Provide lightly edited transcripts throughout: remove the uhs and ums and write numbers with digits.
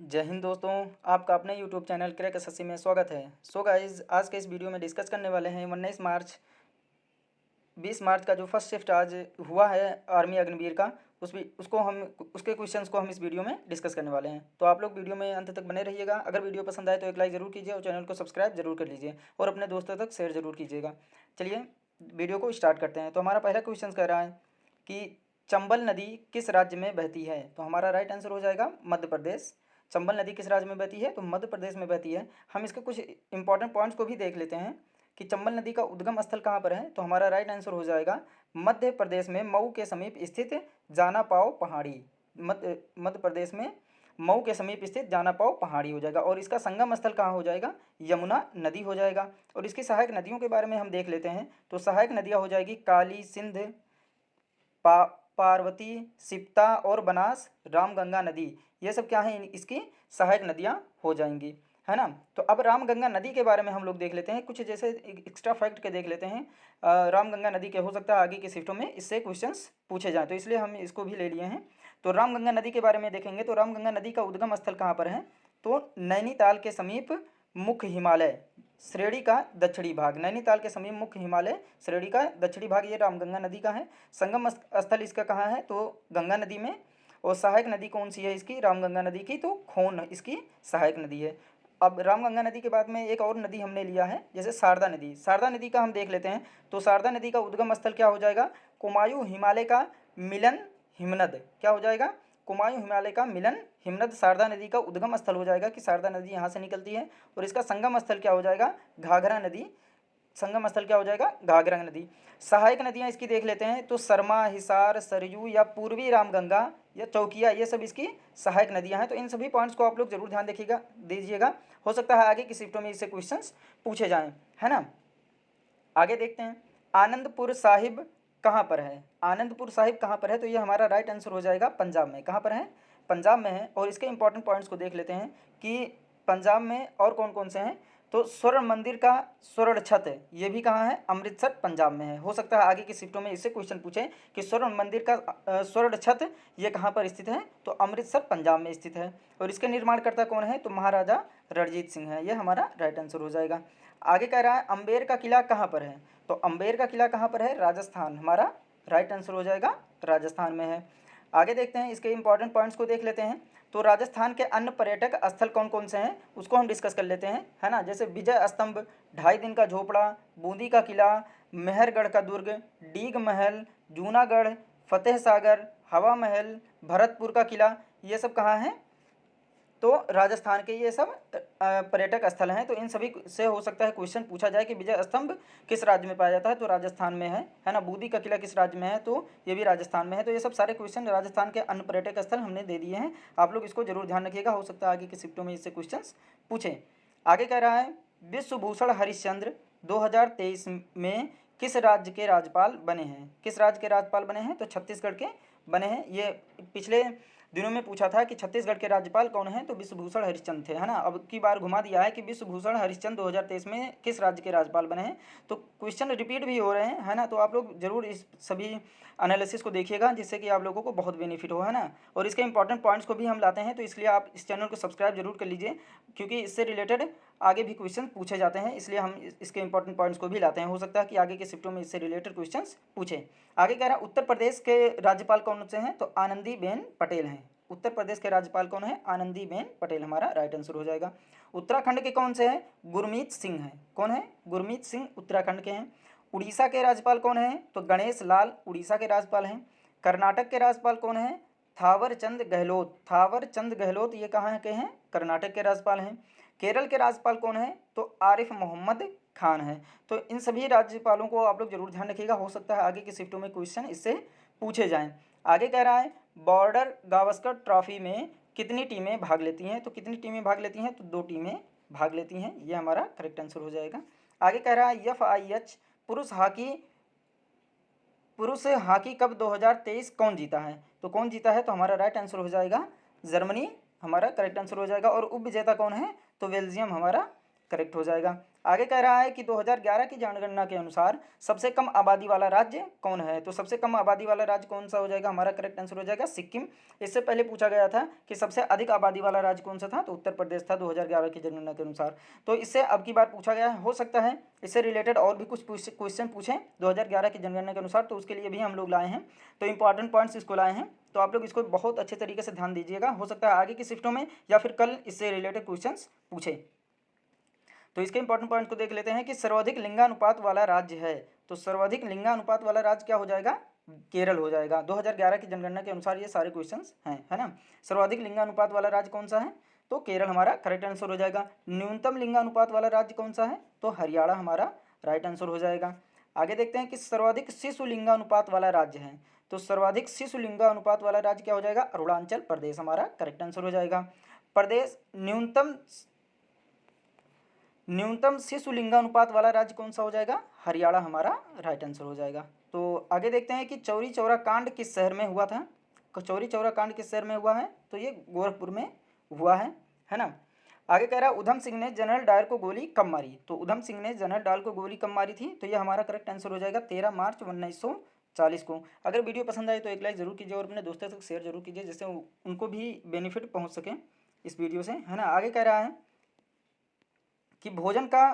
जय हिंद दोस्तों। आपका अपने यूट्यूब चैनल क्रैक एसएससी में स्वागत है। सो गाइज, आज के इस वीडियो में डिस्कस करने वाले हैं 20 मार्च का जो फर्स्ट शिफ्ट आज हुआ है आर्मी अग्निवीर का, उसके क्वेश्चंस को हम इस वीडियो में डिस्कस करने वाले हैं। तो आप लोग वीडियो में अंत तक बने रहिएगा। अगर वीडियो पसंद आए तो एक लाइक ज़रूर कीजिए और चैनल को सब्सक्राइब जरूर कर लीजिए और अपने दोस्तों तक शेयर जरूर कीजिएगा। चलिए वीडियो को स्टार्ट करते हैं। तो हमारा पहला क्वेश्चन कह रहा है कि चंबल नदी किस राज्य में बहती है। तो हमारा राइट आंसर हो जाएगा मध्य प्रदेश। चंबल नदी किस राज्य में बहती है? तो मध्य प्रदेश में बहती है। हम इसके कुछ इंपॉर्टेंट पॉइंट्स को भी देख लेते हैं कि चंबल नदी का उद्गम स्थल कहाँ पर है। तो हमारा राइट आंसर हो जाएगा मध्य प्रदेश में मऊ के समीप स्थित जाना पाव पहाड़ी। मध्य प्रदेश में मऊ के समीप स्थित जाना पाव पहाड़ी हो जाएगा। और इसका संगम स्थल कहाँ हो जाएगा? यमुना नदी हो जाएगा। और इसकी सहायक नदियों के बारे में हम देख लेते हैं। तो सहायक नदियाँ हो जाएगी काली, सिंध, पार्वती, सिप्ता और बनास, रामगंगा नदी। ये सब क्या है? इसकी सहायक नदियाँ हो जाएंगी, है ना। तो अब रामगंगा नदी के बारे में हम लोग देख लेते हैं, कुछ जैसे एक्स्ट्रा फैक्ट के देख लेते हैं। रामगंगा नदी के हो सकता है आगे की शिफ्टों में इससे क्वेश्चंस पूछे जाएँ, तो इसलिए हम इसको भी ले लिए हैं। तो रामगंगा नदी के बारे में देखेंगे तो रामगंगा नदी का उद्गम स्थल कहाँ पर है? तो नैनीताल के समीप मुख्य हिमालय श्रेणी का दक्षिणी भाग, नैनीताल के समीप मुख्य हिमालय श्रेणी का दक्षिणी भाग ये रामगंगा नदी का है। संगम स्थल इसका कहाँ है? तो गंगा नदी में। और सहायक नदी कौन सी है इसकी? रामगंगा नदी की। तो खोन इसकी सहायक नदी है। अब रामगंगा नदी के बाद में एक और नदी हमने लिया है, जैसे शारदा नदी। शारदा नदी का हम देख लेते हैं। तो शारदा नदी का उद्गम स्थल क्या हो जाएगा? कुमायूं हिमालय का मिलन हिमनद। क्या हो जाएगा? कुमायूं हिमालय का मिलन हिमनद शारदा नदी का उद्गम स्थल हो जाएगा कि शारदा नदी यहाँ से निकलती है। और इसका संगम स्थल क्या हो जाएगा? घाघरा नदी। संगम स्थल क्या हो जाएगा? घाघरा नदी। सहायक नदियाँ इसकी देख लेते हैं। तो शर्मा, हिसार, सरयू या पूर्वी रामगंगा या चौकिया, ये सब इसकी सहायक नदियाँ हैं। तो इन सभी पॉइंट्स को आप लोग जरूर ध्यान दीजिएगा। हो सकता है आगे की शिफ्टों में इससे क्वेश्चंस पूछे जाएं, है ना। आगे देखते हैं, आनंदपुर साहिब कहाँ पर है? आनंदपुर साहिब कहाँ पर है? तो ये हमारा राइट आंसर हो जाएगा पंजाब में। कहाँ पर है? पंजाब में है। और इसके इंपॉर्टेंट पॉइंट्स को देख लेते हैं कि पंजाब में और कौन कौन से हैं। तो स्वर्ण मंदिर का स्वर्ण छत, ये भी कहाँ है? अमृतसर पंजाब में है। हो सकता है आगे की शिफ्टों में इससे क्वेश्चन पूछे कि स्वर्ण मंदिर का स्वर्ण छत ये कहाँ पर स्थित है? तो अमृतसर पंजाब में स्थित है। और इसके निर्माणकर्ता कौन है? तो महाराजा रणजीत सिंह है। ये हमारा राइट आंसर हो जाएगा। आगे कह रहा है अम्बेर का किला कहाँ पर है? तो अम्बेर का किला कहाँ पर है? राजस्थान। हमारा राइट आंसर हो जाएगा राजस्थान में है। आगे देखते हैं, इसके इंपॉर्टेंट पॉइंट्स को देख लेते हैं। तो राजस्थान के अन्य पर्यटक स्थल कौन कौन से हैं उसको हम डिस्कस कर लेते हैं, है ना। जैसे विजय स्तंभ, 2.5 दिन का झोपड़ा, बूंदी का किला, मेहरगढ़ का दुर्ग, डीग महल, जूनागढ़, फतेह सागर, हवा महल, भरतपुर का किला, ये सब कहाँ हैं? तो राजस्थान के ये सब पर्यटक स्थल हैं। तो इन सभी से हो सकता है क्वेश्चन पूछा जाए कि विजय स्तंभ किस राज्य में पाया जाता है? तो राजस्थान में है ना। बूंदी का किला किस राज्य में है? तो ये भी राजस्थान में है। तो ये सब सारे क्वेश्चन राजस्थान के अन्य पर्यटक स्थल हमने दे दिए हैं। आप लोग इसको जरूर ध्यान रखिएगा, हो सकता है आगे की शिफ्टों में इससे क्वेश्चन पूछें। आगे कह रहा है विश्वभूषण हरिश्चंद्र 2023 में किस राज्य के राज्यपाल बने हैं? किस राज्य के राज्यपाल बने हैं? तो छत्तीसगढ़ के बने हैं। ये पिछले दिनों में पूछा था कि छत्तीसगढ़ के राज्यपाल कौन हैं? तो विश्वभूषण हरिश्चंद्र थे, है ना। अब की बार घुमा दिया है कि विश्वभूषण हरिश्चंद्र 2023 में किस राज्य के राज्यपाल बने हैं। तो क्वेश्चन रिपीट भी हो रहे हैं, है ना। तो आप लोग जरूर इस सभी एनालिसिस को देखिएगा जिससे कि आप लोगों को बहुत बेनिफिट हो, है ना। और इसके इंपॉर्टेंट पॉइंट्स को भी हम लाते हैं, तो इसलिए आप इस चैनल को सब्सक्राइब जरूर कर लीजिए, क्योंकि इससे रिलेटेड आगे भी क्वेश्चन पूछे जाते हैं, इसलिए हम इसके इंपॉर्टेंट पॉइंट्स को भी लाते हैं। हो सकता है कि आगे के शिफ्टों में इससे रिलेटेड क्वेश्चन पूछे। आगे कह रहा है उत्तर प्रदेश के राज्यपाल कौन से हैं? तो आनंदीबेन पटेल हैं। उत्तर प्रदेश के राज्यपाल कौन है? आनंदीबेन पटेल हमारा राइट आंसर हो जाएगा। उत्तराखंड के कौन से हैं? गुरमीत सिंह हैं। कौन है? गुरमीत सिंह उत्तराखंड के हैं। उड़ीसा के राज्यपाल कौन है? तो गणेश लाल उड़ीसा के राज्यपाल हैं। कर्नाटक के राज्यपाल कौन है? थावर चंद गहलोत। थावर चंद गहलोत ये कहाँ के हैं? कर्नाटक के राज्यपाल हैं। केरल के राज्यपाल कौन है? तो आरिफ मोहम्मद खान है। तो इन सभी राज्यपालों को आप लोग जरूर ध्यान रखिएगा, हो सकता है आगे की शिफ्टों में क्वेश्चन इससे पूछे जाएं। आगे कह रहा है बॉर्डर गावस्कर ट्रॉफी में कितनी टीमें भाग लेती हैं? तो कितनी टीमें भाग लेती हैं? तो 2 टीमें भाग लेती हैं। ये हमारा करेक्ट आंसर हो जाएगा। आगे कह रहा है FIH पुरुष हॉकी कप 2023 कौन जीता है? तो कौन जीता है? तो हमारा राइट आंसर हो जाएगा जर्मनी, हमारा करेक्ट आंसर हो जाएगा। और उप विजेता कौन है? तो बेल्जियम हमारा करेक्ट हो जाएगा। आगे कह रहा है कि 2011 की जनगणना के अनुसार सबसे कम आबादी वाला राज्य कौन है। तो सबसे कम आबादी वाला राज्य कौन सा हो जाएगा, हमारा करेक्ट आंसर हो जाएगा सिक्किम। इससे पहले पूछा गया था कि सबसे अधिक आबादी वाला राज्य कौन सा था, तो उत्तर प्रदेश था 2011 की जनगणना के अनुसार। तो इससे अब की बार पूछा गया है, हो सकता है इससे रिलेटेड और भी कुछ क्वेश्चन पूछें 2011 की जनगणना के अनुसार, तो उसके लिए भी हम लोग लाए हैं। तो इंपॉर्टेंट पॉइंट्स इसको लाए हैं, तो आप लोग इसको बहुत अच्छे तरीके से ध्यान दीजिएगा। हो सकता है आगे की शिफ्टों में या फिर कल इससे रिलेटेड क्वेश्चंस पूछे। तो इसके इंपॉर्टेंट पॉइंट को देख लेते हैं कि सर्वाधिक लिंगानुपात वाला राज्य है। तो सर्वाधिक लिंगानुपात वाला राज्य क्या हो जाएगा, केरल हो जाएगा। 2011 की जनगणना के अनुसार ये सारे क्वेश्चंस हैं, है ना। सर्वाधिक लिंगानुपात वाला राज्य कौन सा है, तो केरल हमारा करेक्ट आंसर हो जाएगा। न्यूनतम लिंगानुपात वाला राज्य कौन सा है, तो हरियाणा हमारा राइट आंसर हो जाएगा। आगे देखते हैं कि सर्वाधिक शिशु लिंगानुपात वाला राज्य है। तो सर्वाधिक शिशु लिंगानुपात वाला राज्य क्या हो जाएगा, अरुणाचल प्रदेश हमारा करेक्ट आंसर हो जाएगा। प्रदेश न्यूनतम शिशु लिंगानुपात वाला राज्य कौन सा हो जाएगा, हरियाणा हमारा राइट आंसर हो जाएगा। तो आगे देखते हैं कि चौरी चौरा कांड किस शहर में हुआ था। चौरी चौरा कांड किस शहर में हुआ है, तो ये गोरखपुर में हुआ है ना। आगे कह रहा है उधम सिंह ने जनरल डायर को गोली कब मारी। तो उधम सिंह ने जनरल डायर को गोली कब मारी थी, तो ये हमारा करेक्ट आंसर हो जाएगा 13 मार्च 1940 को। अगर वीडियो पसंद आए तो एक लाइक जरूर कीजिए और अपने दोस्तों तक शेयर जरूर कीजिए, जिससे उनको भी बेनिफिट पहुंच सके इस वीडियो से, है ना। आगे कह रहा है कि भोजन का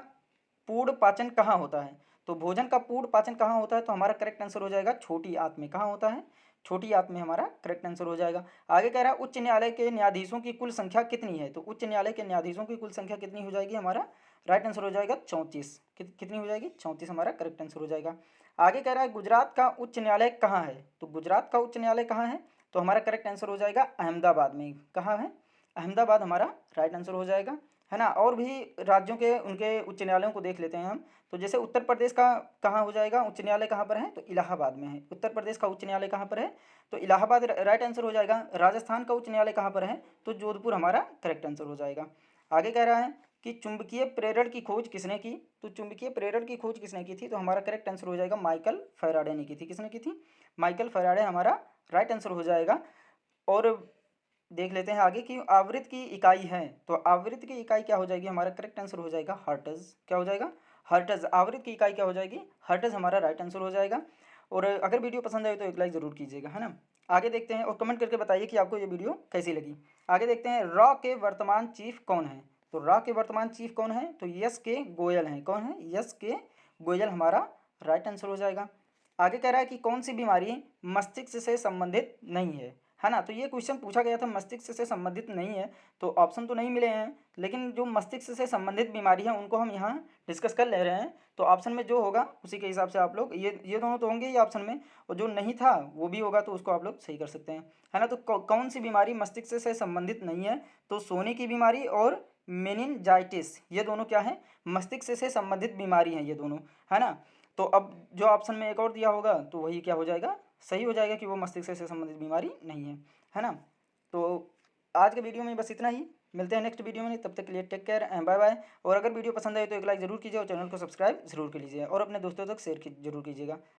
पूर्ण पाचन कहाँ होता है। तो भोजन का पूर्ण पाचन कहाँ होता है, तो हमारा करेक्ट आंसर हो जाएगा छोटी आंत में। कहाँ होता है, छोटी आंत में हमारा करेक्ट आंसर हो जाएगा। आगे कह रहा है उच्च न्यायालय के न्यायाधीशों की कुल संख्या कितनी है। तो उच्च न्यायालय के न्यायाधीशों की कुल संख्या कितनी हो जाएगी, हमारा राइट आंसर हो जाएगा 34। कितनी हो जाएगी, 34 हमारा करेक्ट आंसर हो जाएगा। आगे कह रहा है गुजरात का उच्च न्यायालय कहाँ है। तो गुजरात का उच्च न्यायालय कहाँ है, तो हमारा करेक्ट आंसर हो जाएगा अहमदाबाद में। कहाँ है, अहमदाबाद हमारा राइट आंसर हो जाएगा, है ना। और भी राज्यों के उनके उच्च न्यायालयों को देख लेते हैं हम। तो जैसे उत्तर प्रदेश का कहाँ हो जाएगा, उच्च न्यायालय कहाँ पर है, तो इलाहाबाद में है। उत्तर प्रदेश का उच्च न्यायालय कहाँ पर है, तो इलाहाबाद राइट आंसर हो जाएगा। राजस्थान का उच्च न्यायालय कहाँ पर है, तो जोधपुर हमारा करेक्ट आंसर हो जाएगा। आगे कह रहा है कि चुंबकीय प्रेरण की खोज किसने की। तो चुंबकीय प्रेरण की खोज किसने की थी, तो हमारा करेक्ट आंसर हो जाएगा माइकल फैराडे ने की थी। किसने की थी, माइकल फैराडे हमारा राइट आंसर हो जाएगा। और देख लेते हैं आगे कि आवृत्त की इकाई है। तो आवृत्त की इकाई क्या हो जाएगी, हमारा करेक्ट आंसर हो जाएगा हर्ट्ज। क्या हो जाएगा, हर्ट्ज। आवृत्त की इकाई क्या हो जाएगी, हर्ट्ज हमारा राइट आंसर हो जाएगा। और अगर वीडियो पसंद आए तो एक लाइक ज़रूर कीजिएगा, है ना। आगे देखते हैं और कमेंट करके बताइए कि आपको ये वीडियो कैसी लगी। आगे देखते हैं रॉ के वर्तमान चीफ कौन है। तो रॉ के वर्तमान चीफ कौन है, तो यस के गोयल हैं। कौन है, यस के गोयल हमारा राइट आंसर हो जाएगा। आगे कह रहा है कि कौन सी बीमारी मस्तिष्क से संबंधित नहीं है ना। तो ये क्वेश्चन पूछा गया था, मस्तिष्क से संबंधित नहीं है, तो ऑप्शन तो नहीं मिले हैं, लेकिन जो मस्तिष्क से संबंधित बीमारी है उनको हम यहाँ डिस्कस कर ले रहे हैं। तो ऑप्शन में जो होगा उसी के हिसाब से आप लोग ये दोनों तो होंगे ही ऑप्शन में, और जो नहीं था वो भी होगा, तो उसको आप लोग सही कर सकते हैं, है ना। तो कौन सी बीमारी मस्तिष्क से संबंधित नहीं है, तो सोने की बीमारी और मेनिनजाइटिस, ये दोनों क्या है, मस्तिष्क से संबंधित बीमारी हैं ये दोनों, है ना। तो अब जो ऑप्शन में एक और दिया होगा तो वही क्या हो जाएगा, सही हो जाएगा कि वो मस्तिष्क से संबंधित बीमारी नहीं है ना। तो आज के वीडियो में बस इतना ही, मिलते हैं नेक्स्ट वीडियो में, तब तक के लिए take care and bye bye. और अगर वीडियो पसंद आए तो एक लाइक ज़रूर कीजिए और चैनल को सब्सक्राइब जरूर कर लीजिए और अपने दोस्तों तक शेयर जरूर कीजिएगा।